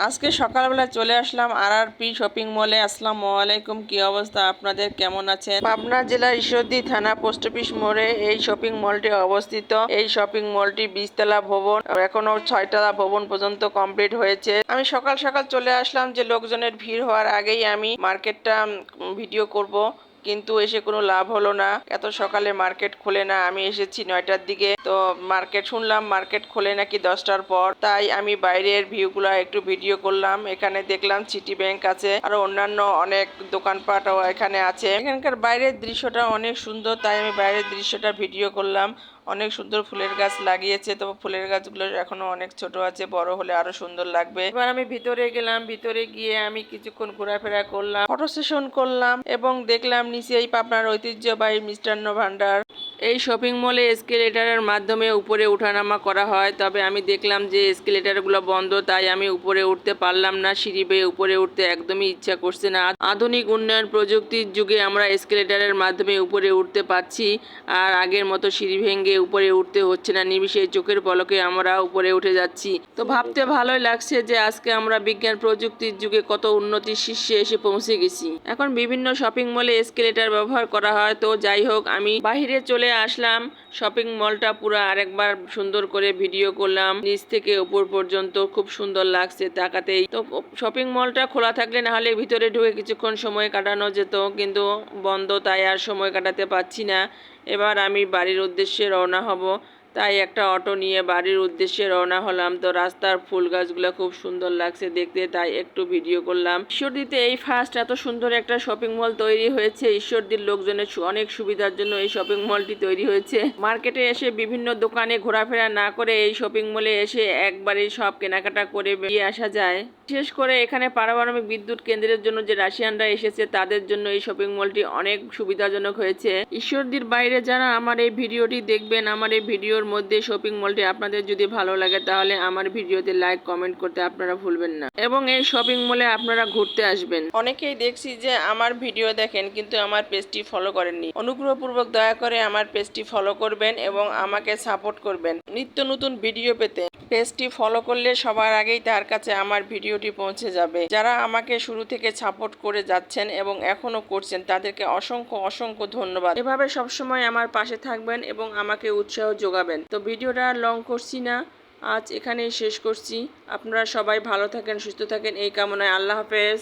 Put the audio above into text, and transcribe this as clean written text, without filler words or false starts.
আজকে সকালবেলা চলে আসলাম আরআরপি শপিং মলে। আসসালামু আলাইকুম, কি অবস্থা আপনাদের, কেমন আছেন? পাবনা জেলার ঈশ্বরদী থানা পোস্ট অফিস মোড়ে এই শপিং মলটি অবস্থিত। এই শপিং মলটি 20 তলা ভবন, এখনো 6 তলা ভবন পর্যন্ত কমপ্লিট হয়েছে। আমি সকাল সকাল চলে আসলাম যে লোকজনের ভিড় হওয়ার আগেই আমি মার্কেটটা ভিডিও করব, কিন্তু এসে কোনো লাভ হলো না। এত সকালে মার্কেট খোলে না। আমি এসেছি 9টার দিকে, তো মার্কেট শুনলাম মার্কেট খোলে নাকি 10টার পর। তাই আমি বাইরের ভিউগুলো একটু ভিডিও করলাম। এখানে দেখলাম সিটি ব্যাংক আছে, আরো অন্যান্য অনেক দোকানপাটও এখানে আছে। এখানকার বাইরের দৃশ্যটা অনেক সুন্দর, তাই আমি বাইরের দৃশ্যটা ভিডিও করলাম। অনেক সুন্দর ফুলের গাছ লাগিয়েছে, তো ফুলের গাছগুলো এখনো অনেক ছোট আছে, বড় হলে আরো সুন্দর লাগবে। এবার আমি ভিতরে গেলাম, ভিতরে গিয়ে আমি কিছুক্ষণ ঘোরাফেরা করলাম, ফটো সেশন করলাম এবং দেখলাম নিচেই পাবনার ঐতিহ্যবাহী মিষ্টান্ন ভান্ডার। এই শপিং মলে এসকেলেটারের মাধ্যমে উপরে ওঠানামা করা হয়, তবে আমি দেখলাম যে এসকেলেটারগুলো বন্ধ, তাই আমি উপরে উঠতে পারলাম না। সিঁড়ি বেয়ে উপরে উঠতে একদমই ইচ্ছা করছে না। আধুনিক উন্নয়ন প্রযুক্তির যুগে আমরা এসকেলেটারের মাধ্যমে উপরে উঠতে পারছি, আর আগের মতো সিঁড়ি ভেঙে উপরে উঠতে হচ্ছে না। নিমিষে চোখের পলকে আমরা উপরে উঠে যাচ্ছি। তো ভাবতে ভালোই লাগছে যে আজকে আমরা বিজ্ঞান প্রযুক্তির যুগে কত উন্নতির শীর্ষে এসে পৌঁছে গেছি। এখন বিভিন্ন শপিং মলে এসকেলেটার ব্যবহার করা হয়। তো যাই হোক, আমি বাহিরে চলে আসলাম। শপিং মলটা পুরো আরেকবার সুন্দর করে ভিডিও করলাম, নিচ থেকে উপর পর্যন্ত খুব সুন্দর লাগছে তাকাতেই। তো শপিং মলটা খোলা থাকলে না হলে ভিতরে ঢুকে কিছুক্ষণ সময় কাটানো যেত, কিন্তু বন্ধ, তাই আর সময় কাটাতে পারছি না। এবার আমি বাড়ির উদ্দেশ্যে রওনা হব, তাই একটা অটো নিয়ে বাড়ির উদ্দেশ্যে রওনা হলাম। তো রাস্তার ফুল গাছগুলো খুব সুন্দর লাগছে দেখতে, তাই একটু ভিডিও করলাম। ঈশ্বরদীতে এই ফার্স্ট এত সুন্দর একটা শপিং মল তৈরি হয়েছে। ঈশ্বরদীর লোকজনের অনেক সুবিধার জন্য এই শপিং মলটি তৈরি হয়েছে। মার্কেটে এসে বিভিন্ন দোকানে ঘোরাফেরা না করে এই শপিং মলে এসে একবারে সব কেনাকাটা করে বেরিয়ে আসা যায়। বিশেষ করে এখানে পারমাণবিক বিদ্যুৎ কেন্দ্রের জন্য যে রাশিয়ানরা এসেছে তাদের জন্য এই শপিং মলটি অনেক সুবিধাজনক হয়েছে। ঈশ্বরদীর বাইরে যারা আমার এই ভিডিওটি দেখবেন, আমার এই ভিডিওর মধ্যে শপিং মলটি আপনাদের যদি ভালো লাগে তাহলে আমার ভিডিওতে লাইক কমেন্ট করতে আপনারা ভুলবেন না, এবং এই শপিং মলে আপনারা ঘুরতে আসবেন। অনেকেই দেখছি যে আমার ভিডিও দেখেন কিন্তু আমার পেজটি ফলো করেননি। অনুগ্রহপূর্বক দয়া করে আমার পেজটি ফলো করবেন এবং আমাকে সাপোর্ট করবেন নিত্য নতুন ভিডিও পেতে। পেজটি ফলো করলে সবার আগেই তার কাছে আমার ভিডিওটি পৌঁছে যাবে। যারা আমাকে শুরু থেকে সাপোর্ট করে যাচ্ছেন এবং এখনো করছেন তাদেরকে অসংখ্য অসংখ্য ধন্যবাদ। এভাবে সবসময় আমার পাশে থাকবেন এবং আমাকে উৎসাহ যোগাবেন। তো ভিডিওটা লং করছি না, আজ এখানেই শেষ করছি। আপনারা সবাই ভালো থাকেন, সুস্থ থাকেন এই কামনায়। আল্লাহ হাফেজ।